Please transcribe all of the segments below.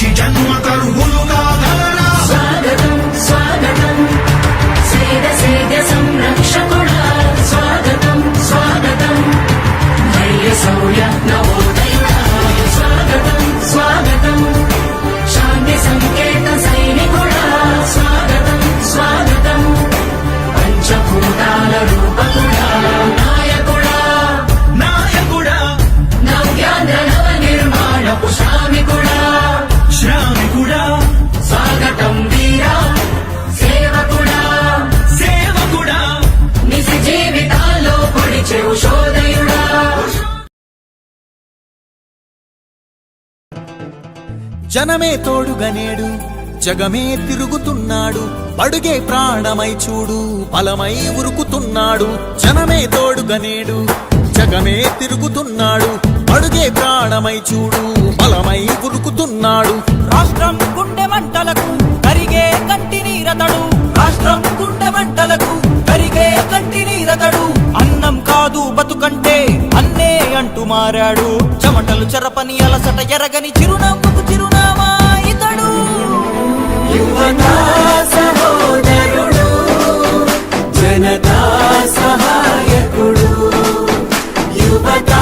మనిషి జన్మ కర్హులుగా ధరరా. స్వాగతం స్వాగతం సేద సేద సంరక్షకుడా స్వాగతం స్వాగతం ధైర్య శౌర్య నవోదయుడా స్వాగతం స్వాగతం శాంతి సంకేత సైనికుడా స్వాగతం స్వాగతం పంచభూతాల రూపకుడా నాయకుడా నాయకుడా నవ్యాంధ్ర నవ నిర్మాణపు శ్రామికుడా శ్రామికుడా స్వాగతం వీరా సేవకుడా సేవకుడా నిజ జీవితాల్లో పొడిచే ఉషోదయుడా. జనమే తోడుగా నేడు జగమే తిరుగుతున్నాడు అడుగే ప్రాణమై చూడు బలమై ఉరుకుతున్నాడు. జనమే తోడుగా నేడు జగమే తిరుగుతున్నాడు అడుగే ప్రాణమై చూడు బలమై ఉరుకుతున్నాడు. రాష్ట్రం గుండె మంటలకు కరిగే కంటి నీరతడు రాష్ట్రం గుండె మంటలకు కరిగే కంటి నీరతడు అన్నం కాదు బతుకంటే అన్నే అంటూ మారాడు చెమటలు చెరపని అలసట ఎరగని చిరునవ్వుకు చిరునామా ఇతడు. యువతా సహోదరుడు జనతా సహాయకుడు యువతా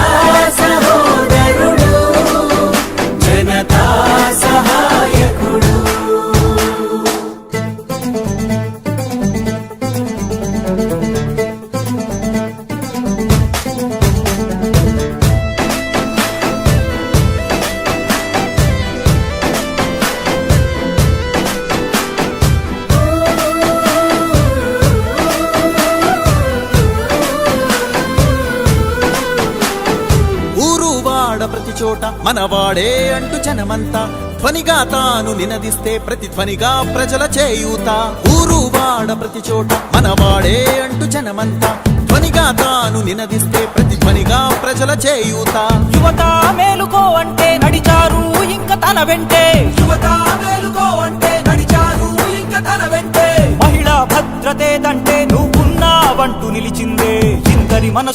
సహోదరుడు జనతా సహాయకుడు. ఊరు వాడ ప్రతి చోట మనవాడే అంటూ జనమంతా ధ్వనిగా తాను నినదిస్తే ప్రతిధ్వనిగా ప్రజల చేయూత. ఊరు వాడ ప్రతి చోట మనవాడే అంటూ జనమంతా ధ్వనిగా తాను నినదిస్తే ప్రతిధ్వనిగా ప్రజల చేయూత. యువత మేలుకో అంటే నడిచారు ఇంక తన వెంటే యువత మేలుకో అంటే నడిచారు ఇంక తన వెంటే మహిళా భద్రతేదంటే నువ్వున్నావంటూ నిలిచిందే ఇందరి మనసు